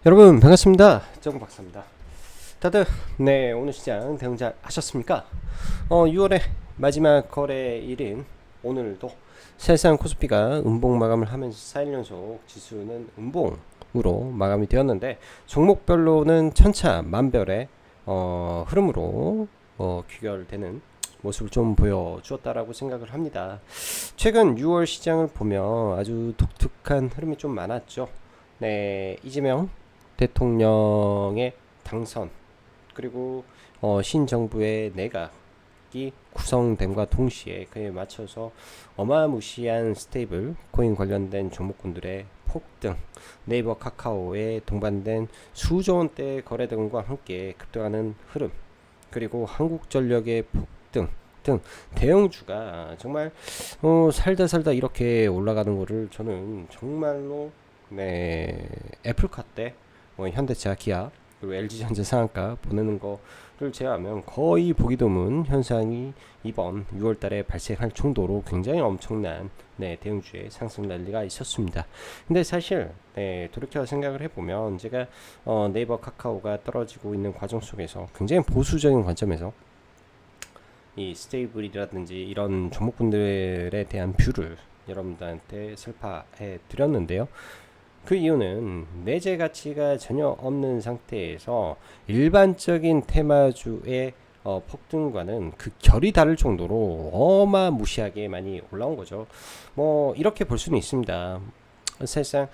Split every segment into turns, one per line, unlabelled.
여러분 반갑습니다. 정우 박사입니다. 다들 오늘 시장 대응 잘 하셨습니까? 6월의 마지막 거래일인 오늘도 사실상 코스피가 음봉 마감을 하면서 4일 연속 지수는 음봉으로 마감이 되었는데 종목별로는 천차만별의 흐름으로 귀결되는 모습을 좀 보여주었다라고 생각을 합니다. 최근 6월 시장을 보면 아주 독특한 흐름이 좀 많았죠. 이재명 대통령의 당선 그리고 신정부의 내각이 구성됨과 동시에 그에 맞춰서 어마무시한 스테이블 코인 관련된 종목군들의 폭등, 네이버 카카오에 동반된 수조 원대 거래 등과 함께 급등하는 흐름, 그리고 한국전력의 폭등 등 대형주가 정말 살다 살다 이렇게 올라가는 거를 저는 정말로 애플카 때 현대차, 기아, 그리고 LG전자 상한가 보내는 거를 제외하면 거의 보기 드문 현상이 이번 6월달에 발생할 정도로 굉장히 엄청난 대형주의 상승 랠리가 있었습니다. 근데 사실 돌이켜 생각을 해보면 제가 네이버 카카오가 떨어지고 있는 과정 속에서 굉장히 보수적인 관점에서 이 스테이블이라든지 이런 종목군들에 대한 뷰를 여러분들한테 설파해 드렸는데요. 그 이유는 내재 가치가 전혀 없는 상태에서 일반적인 테마주의 폭등과는 그 결이 다를 정도로 어마무시하게 많이 올라온 거죠. 뭐 이렇게 볼 수는 있습니다. 사실상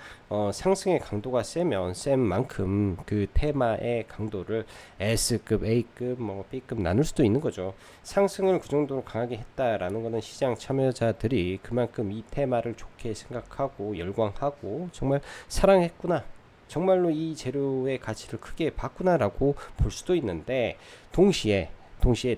상승의 강도가 세면 센 만큼 그 테마의 강도를 S급, A급, 뭐 B급 나눌 수도 있는 거죠. 상승을 그 정도로 강하게 했다라는 것은 시장 참여자들이 그만큼 이 테마를 좋게 생각하고 열광하고 정말 사랑했구나, 정말로 이 재료의 가치를 크게 봤구나라고 볼 수도 있는데, 동시에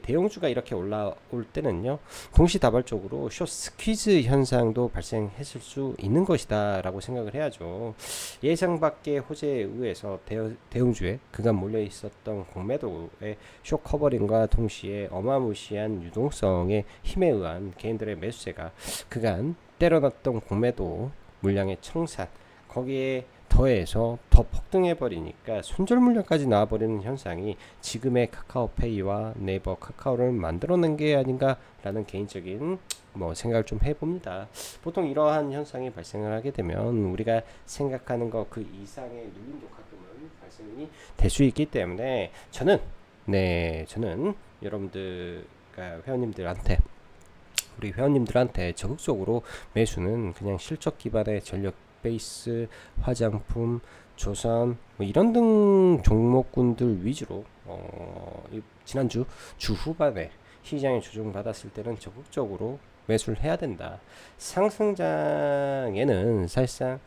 대형주가 이렇게 올라올 때는요, 동시다발적으로 숏 스퀴즈 현상도 발생했을 수 있는 것이다 라고 생각을 해야죠. 예상 밖의 호재에 의해서 대형주에 그간 몰려 있었던 공매도의 숏 커버링과 동시에 어마무시한 유동성의 힘에 의한 개인들의 매수세가 그간 때려놨던 공매도 물량의 청산, 거기에 더해서 더 폭등해 버리니까 손절 물량까지 나와버리는 현상이 지금의 카카오페이와 네이버 카카오를 만들어낸 게 아닌가라는 개인적인 생각을 좀 해봅니다. 보통 이러한 현상이 발생을 하게 되면 우리가 생각하는 것 그 이상의 눌림도 가끔은 발생이 될 수 있기 때문에 저는 여러분들, 회원님들한테, 우리 회원님들한테 적극적으로 매수는 그냥 실적 기반의 전력 베이스, 화장품, 조선 이런 등 종목군들 위주로 지난주 주 후반에 시장이 조정받았을 때는 적극적으로 매수를 해야 된다. 상승장에는 사실상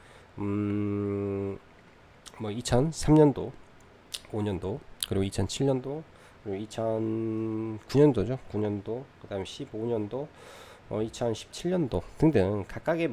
2003년도, 5년도, 그리고 2007년도, 그리고 2009년도죠. 9년도, 그다음에 15년도, 2017년도 등등 각각의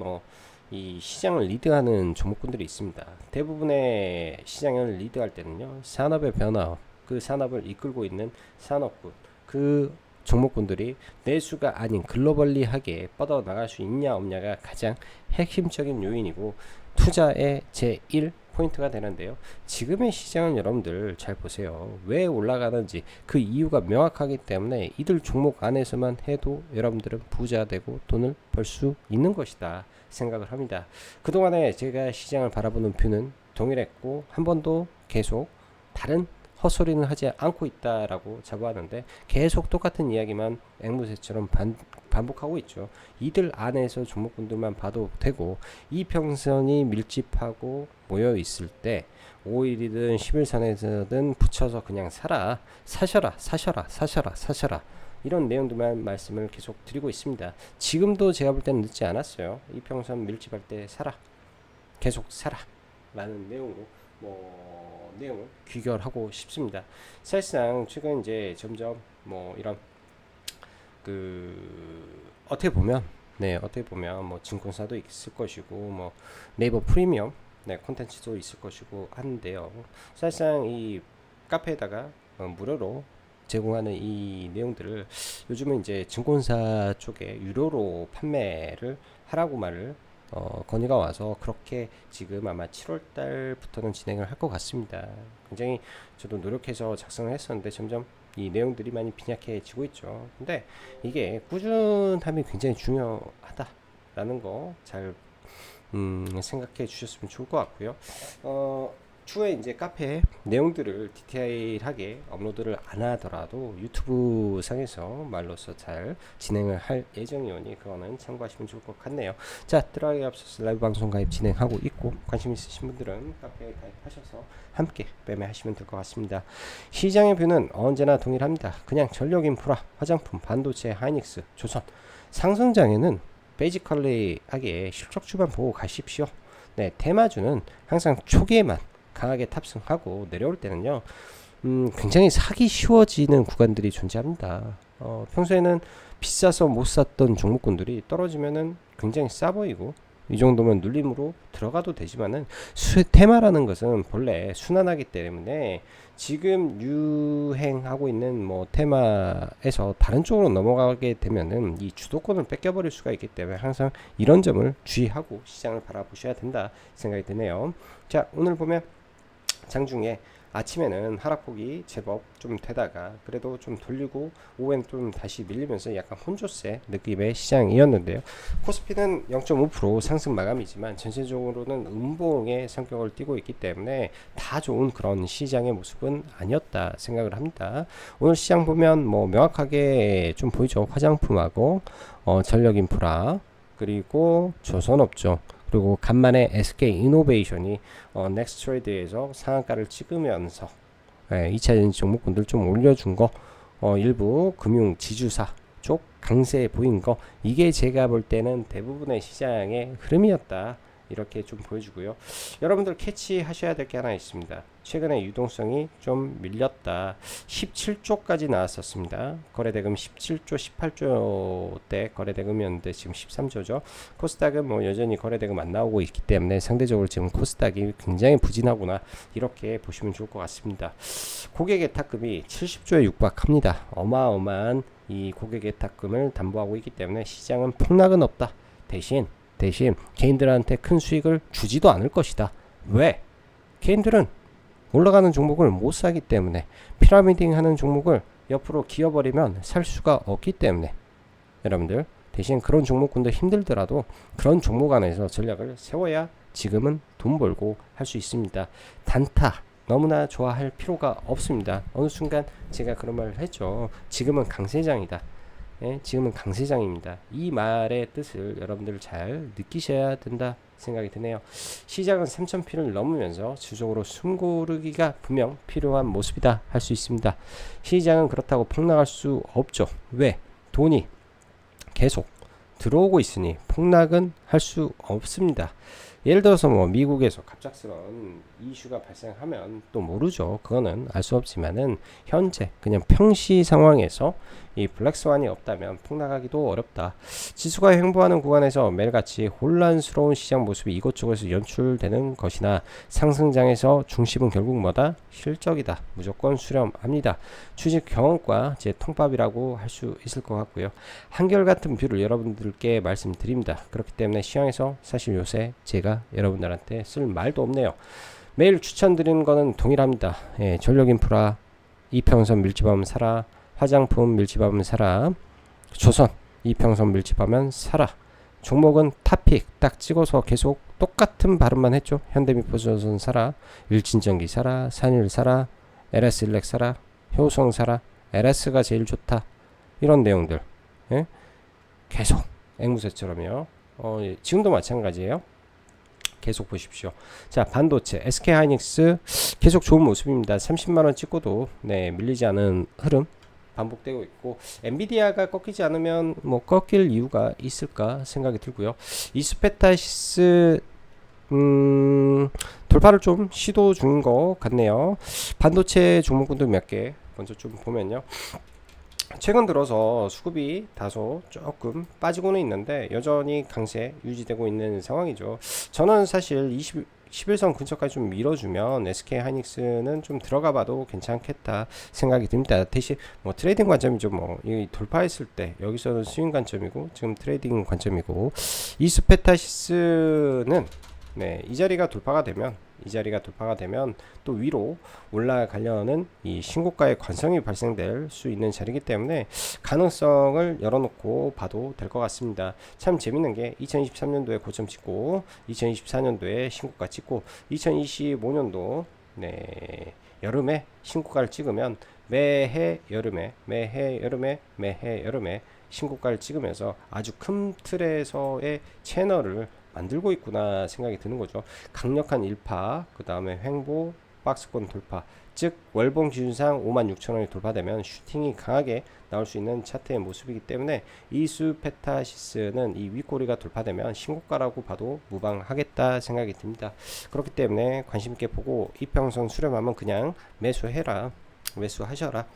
이 시장을 리드하는 종목군들이 있습니다. 대부분의 시장을 리드할 때는요, 산업의 변화, 그 산업을 이끌고 있는 산업군, 그 종목군들이 내수가 아닌 글로벌리하게 뻗어나갈 수 있냐 없냐가 가장 핵심적인 요인이고 투자의 제1 포인트가 되는데요. 지금의 시장은 여러분들 잘 보세요. 왜 올라가는지 그 이유가 명확하기 때문에 이들 종목 안에서만 해도 여러분들은 부자 되고 돈을 벌 수 있는 것이다 생각을 합니다. 그동안에 제가 시장을 바라보는 뷰는 동일했고 한 번도 계속 다른 헛소리는 하지 않고 있다라고 자부하는데 계속 똑같은 이야기만 앵무새처럼 반복하고 있죠. 이들 안에서 종목군들만 봐도 되고, 이평선이 밀집하고 모여 있을 때 5일이든 10일선에서든 붙여서 그냥 사셔라 이런 내용들만 말씀을 계속 드리고 있습니다. 지금도 제가 볼 때는 늦지 않았어요. 이평선 밀집할 때 계속 사라 라는 내용으로 내용을 귀결하고 싶습니다. 사실상 최근 이제 점점 이런 어떻게 보면 증권사도 있을 것이고 네이버 프리미엄 콘텐츠도 있을 것이고 한데요. 사실상 이 카페에다가 무료로 제공하는 이 내용들을 요즘은 이제 증권사 쪽에 유료로 판매를 하라고 말을 건의가 와서 그렇게 지금 아마 7월 달부터는 진행을 할 것 같습니다. 굉장히 저도 노력해서 작성을 했었는데 점점 이 내용들이 많이 빈약해지고 있죠. 근데 이게 꾸준함이 굉장히 중요하다라는 거 잘 생각해 주셨으면 좋을 것 같고요. 추후에 이제 카페 내용들을 디테일하게 업로드를 안 하더라도 유튜브 상에서 말로써 잘 진행을 할 예정이오니 그거는 참고하시면 좋을 것 같네요. 자, 들어가기 앞서서 라이브 방송 가입 진행하고 있고 관심 있으신 분들은 카페에 가입하셔서 함께 매매하시면 될 것 같습니다. 시장의 뷰는 언제나 동일합니다. 그냥 전력 인프라, 화장품, 반도체, 하이닉스, 조선 상승장에는 베이지컬리하게 실적 주만 보고 가십시오. 네, 테마주는 항상 초기에만 강하게 탑승하고 내려올 때는요, 굉장히 사기 쉬워지는 구간들이 존재합니다. 평소에는 비싸서 못 샀던 종목군들이 떨어지면은 굉장히 싸 보이고, 이 정도면 눌림으로 들어가도 되지만은 테마라는 것은 본래 순환하기 때문에 지금 유행하고 있는 뭐 테마에서 다른 쪽으로 넘어가게 되면은 이 주도권을 뺏겨버릴 수가 있기 때문에 항상 이런 점을 주의하고 시장을 바라보셔야 된다 생각이 드네요. 자, 오늘 보면 장중에 아침에는 하락폭이 제법 좀 되다가 그래도 좀 돌리고 오후에는 좀 다시 밀리면서 약간 혼조세 느낌의 시장이었는데요. 코스피는 0.5% 상승 마감이지만 전체적으로는 음봉의 성격을 띠고 있기 때문에 다 좋은 그런 시장의 모습은 아니었다 생각을 합니다. 오늘 시장 보면 뭐 명확하게 좀 보이죠. 화장품하고 전력인프라 그리고 조선업종 그리고 간만에 SK이노베이션이 넥스트레이드에서 상한가를 찍으면서 2차전지 종목군들 좀 올려준 거 일부 금융 지주사 쪽 강세 보인 거 이게 제가 볼 때는 대부분의 시장의 흐름이었다 이렇게 좀 보여주고요. 여러분들 캐치하셔야 될 게 하나 있습니다. 최근에 유동성이 좀 밀렸다. 17조까지 나왔었습니다. 거래대금 17조, 18조 때 거래대금이었는데 지금 13조죠. 코스닥은 뭐 여전히 거래대금 안 나오고 있기 때문에 상대적으로 지금 코스닥이 굉장히 부진하구나 이렇게 보시면 좋을 것 같습니다. 고객의 탁금이 70조에 육박합니다. 어마어마한 이 고객의 탁금을 담보하고 있기 때문에 시장은 폭락은 없다. 대신 개인들한테 큰 수익을 주지도 않을 것이다. 왜? 개인들은 올라가는 종목을 못 사기 때문에 피라미딩 하는 종목을 옆으로 기어버리면 살 수가 없기 때문에 여러분들 대신 그런 종목군들 힘들더라도 그런 종목 안에서 전략을 세워야 지금은 돈 벌고 할 수 있습니다. 단타 너무나 좋아할 필요가 없습니다. 어느 순간 제가 그런 말을 했죠. 지금은 강세장이다. 지금은 강세장입니다. 이 말의 뜻을 여러분들 잘 느끼셔야 된다 생각이 드네요. 시장은 3000P를 넘으면서 주적으로 숨고르기가 분명 필요한 모습이다 할 수 있습니다. 시장은 그렇다고 폭락할 수 없죠. 왜? 돈이 계속 들어오고 있으니 폭락은 할 수 없습니다. 예를 들어서 뭐 미국에서 갑작스러운 이슈가 발생하면 또 모르죠. 그거는 알 수 없지만은 현재 그냥 평시 상황에서 이 블랙스완이 없다면 폭락하기도 어렵다. 지수가 횡보하는 구간에서 매일같이 혼란스러운 시장 모습이 이곳저곳에서 연출되는 것이나 상승장에서 중심은 결국 뭐다? 실적이다. 무조건 수렴합니다. 주식 경험과 제 통밥이라고 할 수 있을 것 같고요. 한결같은 뷰를 여러분들께 말씀드립니다. 그렇기 때문에 시황에서 사실 요새 제가 여러분들한테 쓸 말도 없네요. 매일 추천드리는 거는 동일합니다. 전력인프라 이평선 밀집하면 사라. 화장품 밀집하면 사라. 조선 이평선 밀집하면 사라. 종목은 탑픽 딱 찍어서 계속 똑같은 발음만 했죠. 현대미포조선 사라. 일진전기 사라. 산일 사라. LS일렉 사라. 효성 사라. LS가 제일 좋다. 이런 내용들 계속 앵무새처럼요. 지금도 마찬가지예요. 계속 보십시오. 자, 반도체 SK하이닉스 계속 좋은 모습입니다. 30만원 찍고도 밀리지 않은 흐름 반복되고 있고 엔비디아가 꺾이지 않으면 뭐 꺾일 이유가 있을까 생각이 들고요. 이스페타시스 돌파를 좀 시도 중인 것 같네요. 반도체 종목군들 몇 개 먼저 좀 보면요. 최근 들어서 수급이 다소 조금 빠지고는 있는데 여전히 강세 유지되고 있는 상황이죠. 저는 사실 11선 근처까지 좀 밀어주면 SK 하이닉스는 좀 들어가봐도 괜찮겠다 생각이 듭니다. 대신 뭐 트레이딩 관점이죠. 뭐 이 돌파했을 때 여기서는 스윙 관점이고 지금 트레이딩 관점이고, 이수페타시스는 네, 이 자리가 돌파가 되면 또 위로 올라가려는 이 신고가의 관성이 발생될 수 있는 자리이기 때문에 가능성을 열어놓고 봐도 될 것 같습니다. 참 재밌는 게 2023년도에 고점 찍고 2024년도에 신고가 찍고 2025년도 네, 여름에 신고가를 찍으면 매해 여름에 신고가를 찍으면서 아주 큰 틀에서의 채널을 만들고 있구나 생각이 드는 거죠. 강력한 일파, 그 다음에 횡보, 박스권 돌파, 즉 월봉 기준상 56,000원이 돌파되면 슈팅이 강하게 나올 수 있는 차트의 모습이기 때문에 이수페타시스는 이 윗꼬리가 돌파되면 신고가라고 봐도 무방하겠다 생각이 듭니다. 그렇기 때문에 관심 있게 보고 이평선 수렴하면 그냥 매수하셔라.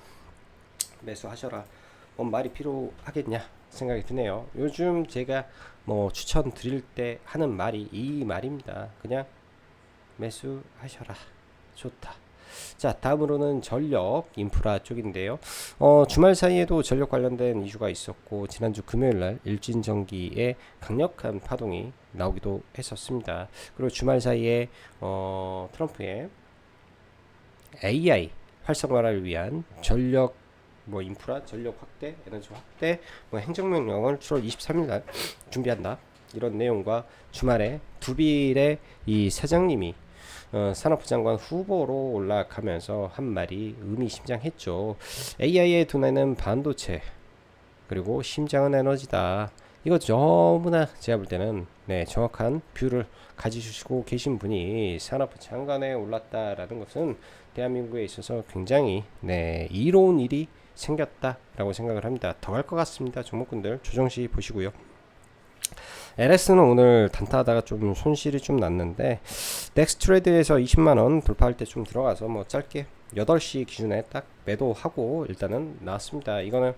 뭔 말이 필요하겠냐 생각이 드네요. 요즘 제가 뭐 추천드릴 때 하는 말이 이 말입니다. 그냥 매수하셔라. 좋다. 자, 다음으로는 전력 인프라 쪽인데요. 주말 사이에도 전력 관련된 이슈가 있었고 지난주 금요일날 일진전기에 강력한 파동이 나오기도 했었습니다. 그리고 주말 사이에 트럼프의 AI 활성화를 위한 전력 뭐 인프라 전력 확대, 에너지 확대, 뭐 행정명령을 7월 23일 날 준비한다. 이런 내용과 주말에 두빌의 이 사장님이 산업부 장관 후보로 올라가면서 한 말이 의미심장했죠. AI의 두뇌는 반도체, 그리고 심장은 에너지다. 이거 너무나 제가 볼 때는 네, 정확한 뷰를 가지시고 계신 분이 산업부 장관에 올랐다라는 것은 대한민국에 있어서 굉장히 네, 이로운 일이 생겼다라고 생각을 합니다. 더 갈 것 같습니다. 종목군들 조정시 보시고요. LS는 오늘 단타하다가 좀 손실이 좀 났는데 넥스트레드에서 20만원 돌파할 때 좀 들어가서 뭐 짧게 8시 기준에 딱 매도하고 일단은 나왔습니다. 이거는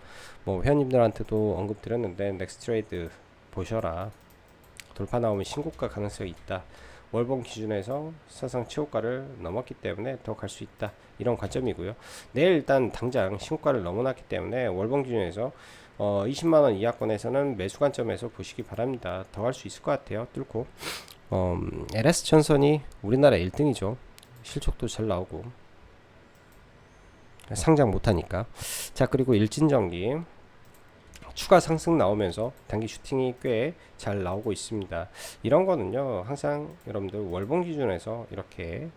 뭐 회원님들한테도 언급드렸는데 넥스트레이드 보셔라. 돌파 나오면 신고가 가능성이 있다. 월봉 기준에서 사상 최고가를 넘었기 때문에 더 갈 수 있다. 이런 관점이고요. 내일 일단 당장 신고가를 넘어놨기 때문에 월봉 기준에서 20만원 이하권에서는 매수 관점에서 보시기 바랍니다. 더 갈 수 있을 것 같아요. 뚫고 LS 전선이 우리나라 1등이죠. 실적도 잘 나오고 상장 못하니까. 자, 그리고 일진전기 추가 상승 나오면서 단기 슈팅이 꽤 잘 나오고 있습니다. 이런 거는요 항상 여러분들 월봉 기준에서 이렇게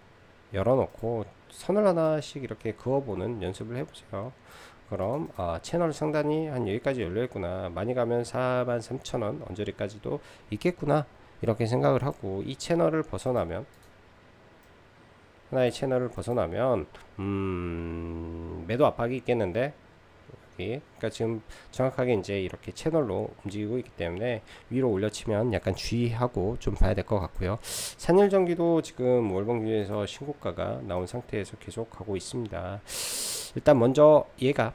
열어놓고 선을 하나씩 이렇게 그어보는 연습을 해보세요. 그럼 채널 상단이 한 여기까지 열려있구나, 많이 가면 43,000원 언저리까지도 있겠구나 이렇게 생각을 하고, 이 채널을 벗어나면 하나의 채널을 벗어나면 매도 압박이 있겠는데, 그러니까 지금 정확하게 이제 이렇게 채널로 움직이고 있기 때문에 위로 올려치면 약간 주의하고 좀 봐야 될 것 같고요. 산일전기도 지금 월봉기에서 신고가가 나온 상태에서 계속 가고 있습니다. 일단 먼저 얘가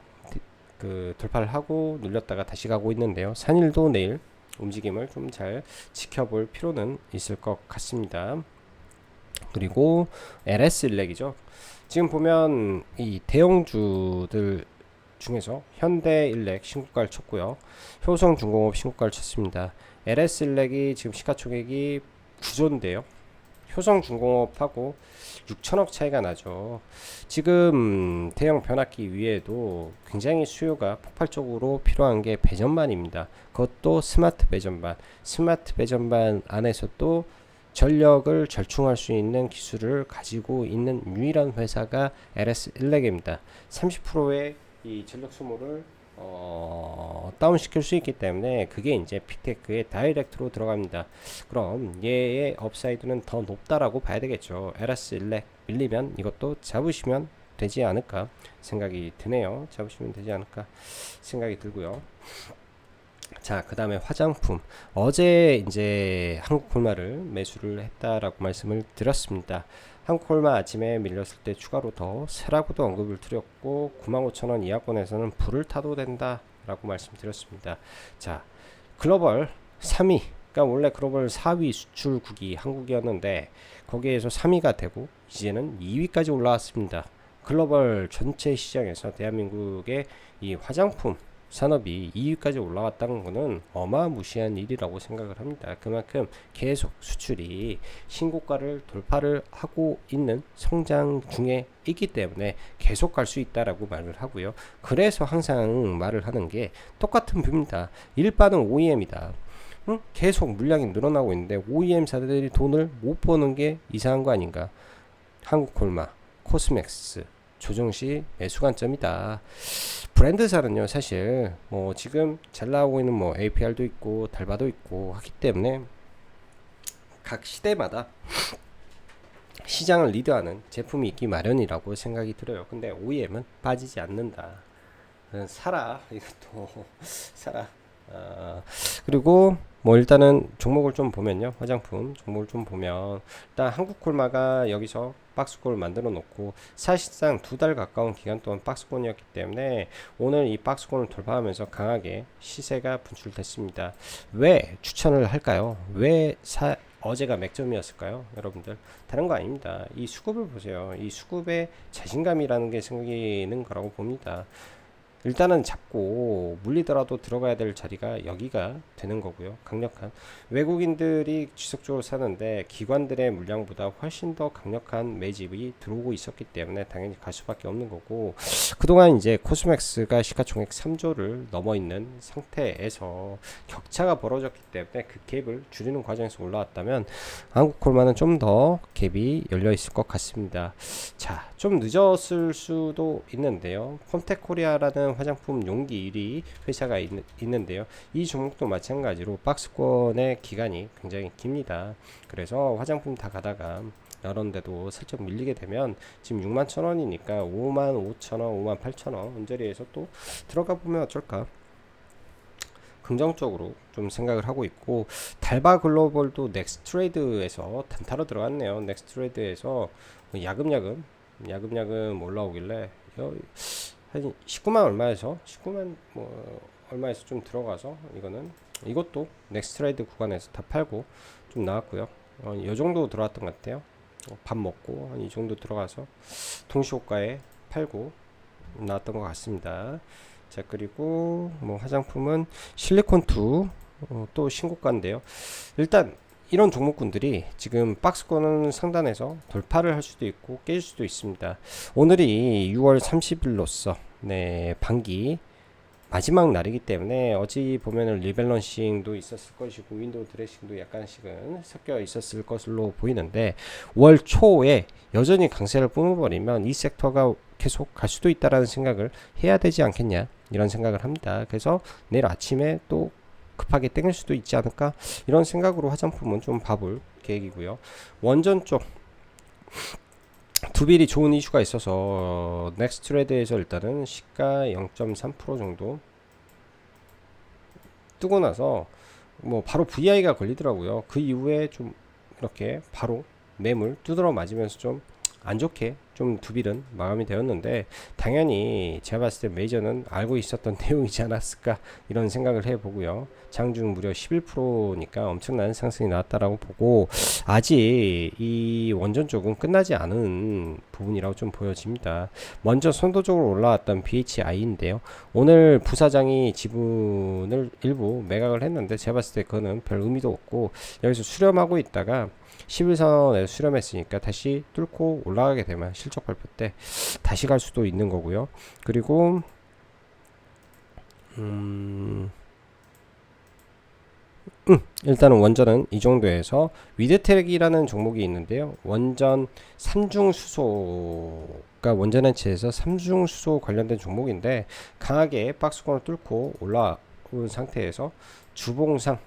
그 돌파를 하고 눌렸다가 다시 가고 있는데요. 산일도 내일 움직임을 좀 잘 지켜볼 필요는 있을 것 같습니다. 그리고 LS 일렉이죠. 지금 보면 이 대형주들 중에서 현대일렉 신고가를 쳤고요. 효성중공업 신고가를 쳤습니다. LS일렉이 지금 시가총액이 9조인데요. 효성중공업하고 6천억 차이가 나죠. 지금 대형 변압기 위에도 굉장히 수요가 폭발적으로 필요한 게 배전반입니다. 그것도 스마트 배전반. 스마트 배전반 안에서도 전력을 절충할 수 있는 기술을 가지고 있는 유일한 회사가 LS일렉입니다. 30%의 이 전력 소모를 다운 시킬 수 있기 때문에 그게 이제 픽테크의 다이렉트로 들어갑니다. 그럼 얘의 업사이드는 더 높다라고 봐야 되겠죠. LS일렉 밀리면 이것도 잡으시면 되지 않을까 생각이 드네요. 잡으시면 되지 않을까 생각이 들고요. 자, 그 다음에 화장품. 어제 이제 한국콜마를 매수를 했다라고 말씀을 드렸습니다. 한국콜마 아침에 밀렸을 때 추가로 더 세라고도 언급을 드렸고 95,000원 이하권에서는 불을 타도 된다 라고 말씀드렸습니다. 자, 글로벌 3위 그러니까 원래 글로벌 4위 수출국이 한국이었는데 거기에서 3위가 되고 이제는 2위까지 올라왔습니다. 글로벌 전체 시장에서 대한민국의 이 화장품 산업이 2위까지 올라갔다는 것은 어마무시한 일이라고 생각을 합니다. 그만큼 계속 수출이 신고가를 돌파를 하고 있는 성장 중에 있기 때문에 계속 갈 수 있다라고 말을 하고요. 그래서 항상 말을 하는 게 똑같은 뷰입니다. 일반은 OEM이다. 계속 물량이 늘어나고 있는데 OEM사들이 돈을 못 버는 게 이상한 거 아닌가? 한국콜마, 코스맥스, 조정시 매수 관점이다. 브랜드사는요, 사실 뭐 지금 잘 나오고 있는 뭐 APR도 있고 달바도 있고 하기 때문에 각 시대마다 시장을 리드하는 제품이 있기 마련이라고 생각이 들어요. 근데 OEM은 빠지지 않는다. 사라, 이것도 사라. 그리고 뭐 일단은 종목을 좀 보면요, 화장품 종목을 좀 보면 일단 한국콜마가 여기서 박스권을 만들어 놓고 사실상 2달 가까운 기간 동안 박스권이었기 때문에 오늘 이 박스권을 돌파하면서 강하게 시세가 분출됐습니다. 왜 추천을 할까요? 어제가 맥점이었을까요? 여러분들 다른 거 아닙니다. 이 수급을 보세요. 이 수급의 자신감이라는 게 생기는 거라고 봅니다. 일단은 잡고 물리더라도 들어가야 될 자리가 여기가 되는 거고요. 강력한 외국인들이 지속적으로 사는데 기관들의 물량보다 훨씬 더 강력한 매집이 들어오고 있었기 때문에 당연히 갈 수밖에 없는 거고, 그동안 이제 코스맥스가 시가총액 3조를 넘어 있는 상태에서 격차가 벌어졌기 때문에 그 갭을 줄이는 과정에서 올라왔다면 한국콜마는 좀 더 갭이 열려 있을 것 같습니다. 자, 좀 늦었을 수도 있는데요. 폼텍코리아라는 화장품 용기 1위 회사가 있는데요. 이 종목도 마찬가지로 박스권의 기간이 굉장히 깁니다. 그래서 화장품 다 가다가 이런 데도 살짝 밀리게 되면 지금 61,000원이니까 55,000원, 58,000원 언저리에서 또 들어가 보면 어쩔까? 긍정적으로 좀 생각을 하고 있고, 달바 글로벌도 넥스트레이드에서 단타로 들어갔네요. 넥스트레이드에서 야금야금 올라오길래 한 19만 얼마에서 19만 뭐 얼마에서 좀 들어가서 이것도 넥스트레이드 구간에서 다 팔고 좀 나왔고요. 이 정도 들어왔던 것 같아요. 밥 먹고 이 정도 들어가서 동시호가에 팔고 나왔던 것 같습니다. 자, 그리고 뭐 화장품은 실리콘2 또 신고가인데요. 일단 이런 종목군들이 지금 박스권은 상단에서 돌파를 할 수도 있고 깨질 수도 있습니다. 오늘이 6월 30일로서 반기 마지막 날이기 때문에 어찌 보면은 리밸런싱도 있었을 것이고 윈도우 드레싱도 약간씩은 섞여 있었을 것으로 보이는데, 월 초에 여전히 강세를 뿜어버리면 이 섹터가 계속 갈 수도 있다라는 생각을 해야 되지 않겠냐, 이런 생각을 합니다. 그래서 내일 아침에 또 급하게 땡길 수도 있지 않을까, 이런 생각으로 화장품은 좀 봐볼 계획이고요. 원전 쪽 두빌이 좋은 이슈가 있어서 넥스트레드에서 일단은 시가 0.3% 정도 뜨고 나서 뭐 바로 VI가 걸리더라고요. 그 이후에 좀 이렇게 바로 매물 두드러 맞으면서 좀 안 좋게 좀 두빌은 마감이 되었는데, 당연히 제가 봤을 때 메이저는 알고 있었던 내용이지 않았을까, 이런 생각을 해보고요. 장중 무려 11%니까 엄청난 상승이 나왔다라고 보고, 아직 이 원전 쪽은 끝나지 않은 부분이라고 좀 보여집니다. 먼저 선도적으로 올라왔던 BHI인데요. 오늘 부사장이 지분을 일부 매각을 했는데 제가 봤을 때 그거는 별 의미도 없고, 여기서 수렴하고 있다가 11선에 수렴했으니까 다시 뚫고 올라가게 되면 실적 발표 때 다시 갈 수도 있는 거고요. 그리고 일단은 원전은 이 정도에서 위드트랙이라는 종목이 있는데요. 원전 삼중수소가 원전해체에서 삼중수소 관련된 종목인데 강하게 박스권을 뚫고 올라온 상태에서 주봉상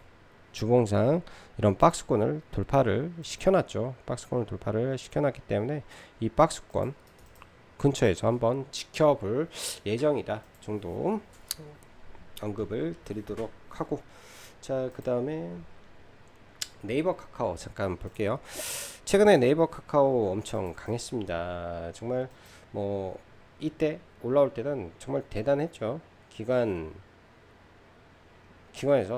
이런 박스권을 돌파를 시켜놨죠. 박스권을 돌파를 시켜놨기 때문에 이 박스권 근처에서 한번 지켜볼 예정이다 정도 언급을 드리도록 하고, 자, 그 다음에 네이버 카카오 잠깐 볼게요. 최근에 네이버 카카오 엄청 강했습니다. 정말 뭐 이때 올라올 때는 정말 대단했죠. 기관에서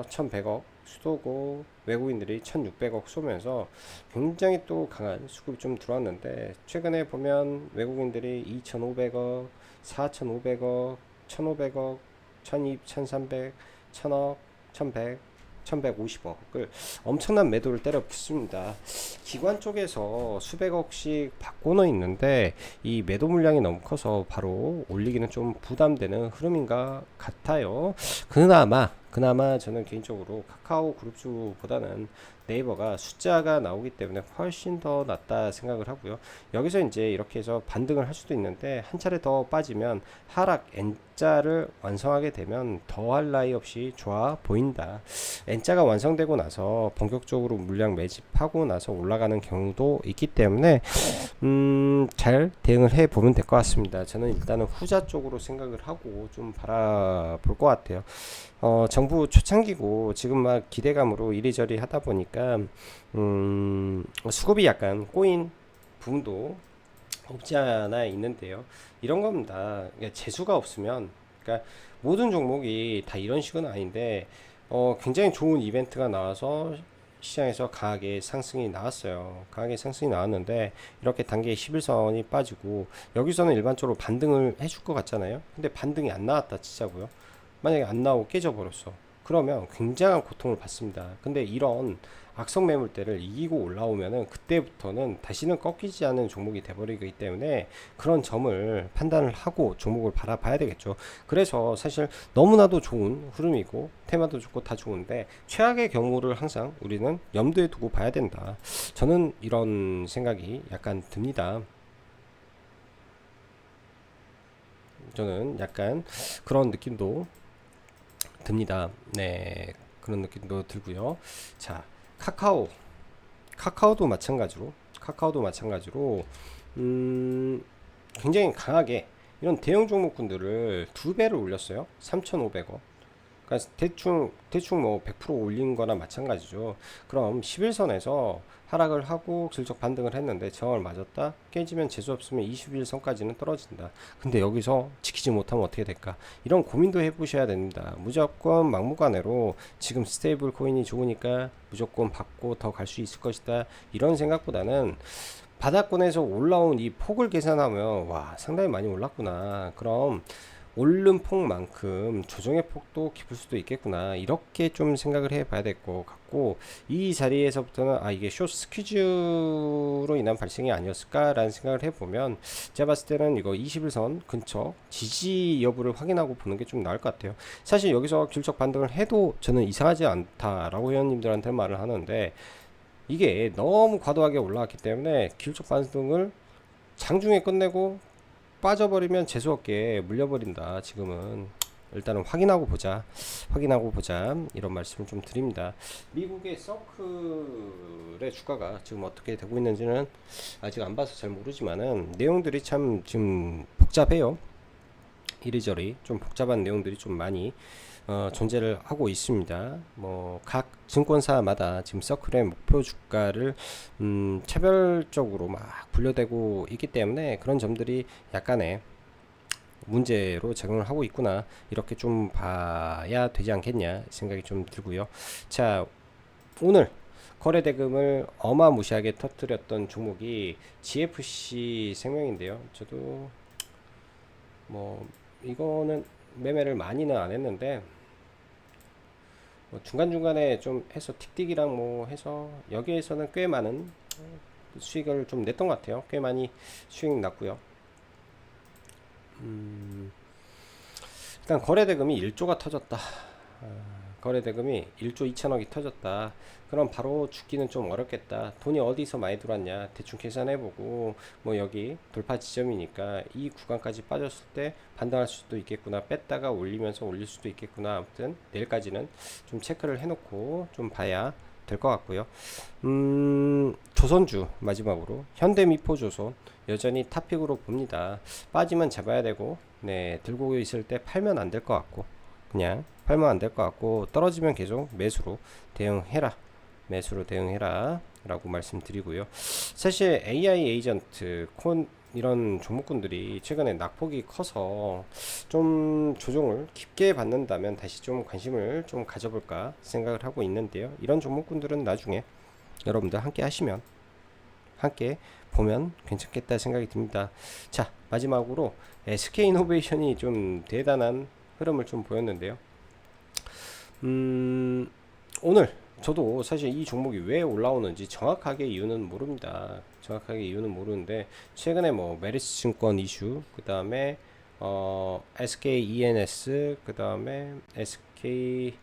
1100억 수도고 외국인들이 1600억 쏘면서 굉장히 또 강한 수급이 좀 들어왔는데, 최근에 보면 외국인들이 2500억, 4500억, 1500억, 1200, 1300, 1000억, 1100, 1150억을 엄청난 매도를 때려 붓습니다. 기관 쪽에서 수백억씩 바꿔놓 있는데 이 매도 물량이 너무 커서 바로 올리기는 좀 부담되는 흐름인가 같아요. 그나마 저는 개인적으로 카카오 그룹주보다는 네이버가 숫자가 나오기 때문에 훨씬 더 낫다 생각을 하고요. 여기서 이제 이렇게 해서 반등을 할 수도 있는데, 한 차례 더 빠지면 하락 N자를 완성하게 되면 더할 나위 없이 좋아 보인다. N자가 완성되고 나서 본격적으로 물량 매집하고 나서 올라가는 경우도 있기 때문에 잘 대응을 해 보면 될 것 같습니다. 저는 일단은 후자 쪽으로 생각을 하고 좀 바라볼 것 같아요. 정부 초창기고 지금 막 기대감으로 이리저리 하다 보니까 수급이 약간 꼬인 부분도 없지 않아 있는데요. 이런 겁니다. 그러니까 재수가 없으면, 그러니까 모든 종목이 다 이런 식은 아닌데, 굉장히 좋은 이벤트가 나와서 시장에서 강하게 상승이 나왔어요. 강하게 상승이 나왔는데 이렇게 단계 11선이 빠지고, 여기서는 일반적으로 반등을 해줄 것 같잖아요. 근데 반등이 안 나왔다 치자고요. 만약에 안 나오고 깨져버렸어. 그러면 굉장한 고통을 받습니다. 근데 이런 악성 매물대를 이기고 올라오면은 그때부터는 다시는 꺾이지 않는 종목이 돼버리기 때문에 그런 점을 판단을 하고 종목을 바라봐야 되겠죠. 그래서 사실 너무나도 좋은 흐름이고 테마도 좋고 다 좋은데, 최악의 경우를 항상 우리는 염두에 두고 봐야 된다. 저는 이런 생각이 약간 듭니다. 저는 약간 그런 느낌도 듭니다. 네, 그런 느낌도 들고요. 자, 카카오도 마찬가지로 굉장히 강하게 이런 대형 종목군들을 두 배를 올렸어요. 3,500원. 그러니까 대충 뭐 100% 올린 거나 마찬가지죠. 그럼 11선에서 하락을 하고 실적 반등을 했는데 저항을 맞았다 깨지면 재수 없으면 21선까지는 떨어진다. 근데 여기서 지키지 못하면 어떻게 될까? 이런 고민도 해보셔야 됩니다. 무조건 막무가내로 지금 스테이블 코인이 좋으니까 무조건 받고 더 갈 수 있을 것이다, 이런 생각보다는 바닥권에서 올라온 이 폭을 계산하면 와, 상당히 많이 올랐구나. 그럼 오른 폭만큼 조정의 폭도 깊을 수도 있겠구나, 이렇게 좀 생각을 해 봐야 될 것 같고, 이 자리에서부터는 이게 숏 스퀴즈로 인한 발생이 아니었을까 라는 생각을 해보면, 제가 봤을 때는 이거 21선 근처 지지 여부를 확인하고 보는 게 좀 나을 것 같아요. 사실 여기서 길적 반등을 해도 저는 이상하지 않다라고 회원님들한테 말을 하는데, 이게 너무 과도하게 올라왔기 때문에 길적 반등을 장중에 끝내고 빠져버리면 재수없게 물려버린다. 지금은 일단은 확인하고 보자, 이런 말씀을 좀 드립니다. 미국의 서클의 주가가 지금 어떻게 되고 있는지는 아직 안 봐서 잘 모르지만은 내용들이 참 지금 복잡해요. 이리저리 좀 복잡한 내용들이 좀 많이 존재를 하고 있습니다. 뭐 각 증권사마다 지금 서클의 목표 주가를 차별적으로 막 분류되고 있기 때문에 그런 점들이 약간의 문제로 작용을 하고 있구나, 이렇게 좀 봐야 되지 않겠냐 생각이 좀 들고요. 자, 오늘 거래 대금을 어마무시하게 터뜨렸던 종목이 GFC 생명인데요. 저도 뭐 이거는 매매를 많이는 안 했는데 뭐 중간중간에 좀 해서 틱틱이랑 뭐 해서 여기에서는 꽤 많은 수익을 좀 냈던 것 같아요. 꽤 많이 수익 났고요. 일단 거래대금이 1조가 터졌다. 거래대금이 1조 2천억이 터졌다. 그럼 바로 죽기는 좀 어렵겠다. 돈이 어디서 많이 들어왔냐 대충 계산해보고, 뭐 여기 돌파 지점이니까 이 구간까지 빠졌을 때 반등할 수도 있겠구나, 뺐다가 올리면서 올릴 수도 있겠구나. 아무튼 내일까지는 좀 체크를 해놓고 좀 봐야 될 것 같고요. 조선주 마지막으로 현대미포조선 여전히 탑픽으로 봅니다. 빠지면 잡아야 되고, 네, 들고 있을 때 팔면 안 될 것 같고, 그냥 팔면 안 될 것 같고, 떨어지면 계속 매수로 대응해라 라고 말씀드리고요. 사실 AI 에이전트 이런 종목군들이 최근에 낙폭이 커서 좀 조정을 깊게 받는다면 다시 좀 관심을 좀 가져볼까 생각을 하고 있는데요. 이런 종목군들은 나중에 여러분들 함께 하시면 함께 보면 괜찮겠다 생각이 듭니다. 자, 마지막으로 SK이노베이션이 좀 대단한 흐름을 좀 보였는데요. 오늘 저도 사실 이 종목이 왜 올라오는지 정확하게 이유는 모릅니다. 정확하게 이유는 모르는데 최근에 뭐 메리츠 증권 이슈, 그 다음에 SK ENS, 그 다음에 SK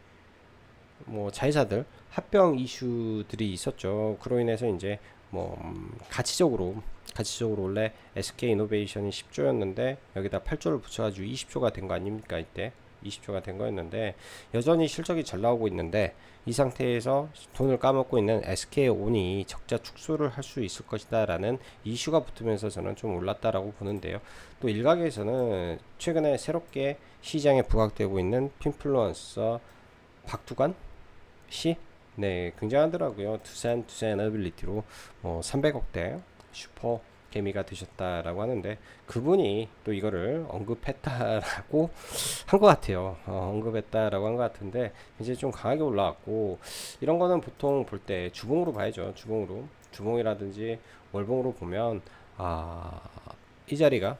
뭐 자회사들 합병 이슈들이 있었죠. 그로 인해서 이제 뭐 가치적으로 원래 SK 이노베이션이 10조였는데 여기다 8조를 붙여가지고 20조가 된 거 아닙니까? 이때 20조가 된 거였는데 여전히 실적이 잘 나오고 있는데 이 상태에서 돈을 까먹고 있는 SK온이 적자 축소를 할 수 있을 것이다 라는 이슈가 붙으면서 저는 좀 올랐다라고 보는데요. 또 일각에서는 최근에 새롭게 시장에 부각되고 있는 핀플루언서 박두관 씨, 네, 굉장하더라고요. 두산 어빌리티로 300억대 슈퍼 개미가 되셨다라고 하는데 그분이 또 이거를 언급했다라고 한 것 같아요. 언급했다라고 한 것 같은데 이제 좀 강하게 올라왔고 이런 거는 보통 볼 때 주봉으로 봐야죠. 주봉이라든지 월봉으로 보면 이 자리가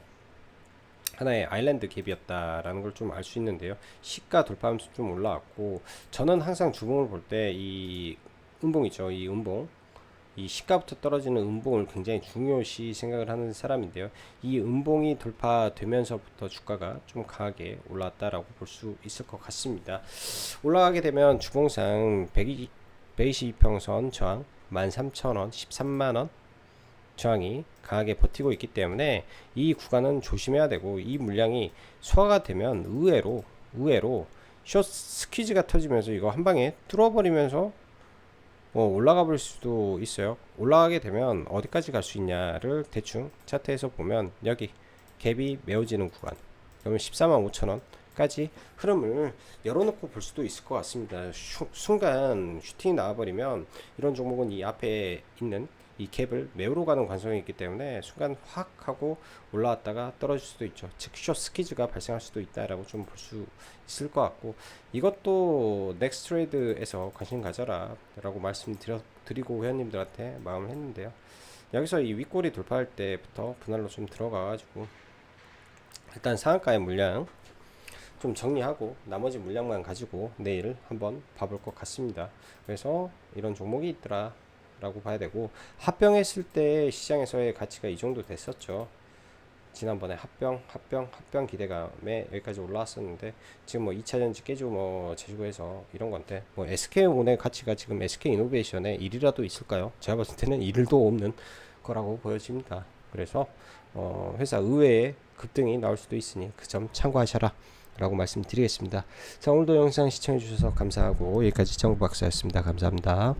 하나의 아일랜드 갭이었다라는 걸 좀 알 수 있는데요. 시가 돌파하면서 좀 올라왔고 저는 항상 주봉을 볼 때 이 음봉 있죠. 이 음봉, 이 시가부터 떨어지는 음봉을 굉장히 중요시 생각을 하는 사람인데요. 이 음봉이 돌파되면서부터 주가가 좀 강하게 올라왔다라고 볼 수 있을 것 같습니다. 올라가게 되면 주봉상 122평선 저항 13,000원, 13만원 저항이 강하게 버티고 있기 때문에 이 구간은 조심해야 되고 이 물량이 소화가 되면 의외로 숏 스퀴즈가 터지면서 이거 한 방에 뚫어버리면서 올라가 볼 수도 있어요. 올라가게 되면 어디까지 갈 수 있냐를 대충 차트에서 보면 여기 갭이 메워지는 구간 그러면 145,000원까지 흐름을 열어놓고 볼 수도 있을 것 같습니다. 순간 슈팅이 나와버리면 이런 종목은 이 앞에 있는 이 갭을 메우러 가는 관성이 있기 때문에 순간 확 하고 올라왔다가 떨어질 수도 있죠. 즉 숏 스퀴즈가 발생할 수도 있다라고 좀 볼 수 있을 것 같고 이것도 넥스트 트레이드에서 관심 가져라 라고 말씀드리고 회원님들한테 마음을 했는데요. 여기서 이 윗꼬리 돌파할 때부터 분할로 좀 들어가 가지고 일단 상한가의 물량 좀 정리하고 나머지 물량만 가지고 내일 한번 봐볼 것 같습니다. 그래서 이런 종목이 있더라 라고 봐야 되고 합병했을 때 시장에서의 가치가 이 정도 됐었죠. 지난번에 합병 기대감에 여기까지 올라왔었는데 지금 뭐 2차전지 깨지고 뭐 제주고 해서 이런 건데 뭐 SK온의 가치가 지금 SK이노베이션에 1이라도 있을까요? 제가 봤을 때는 1도 없는 거라고 보여집니다. 그래서 회사 의외의 급등이 나올 수도 있으니 그 점 참고하셔라 라고 말씀드리겠습니다. 자, 오늘도 영상 시청해 주셔서 감사하고 여기까지 정부박사였습니다. 감사합니다.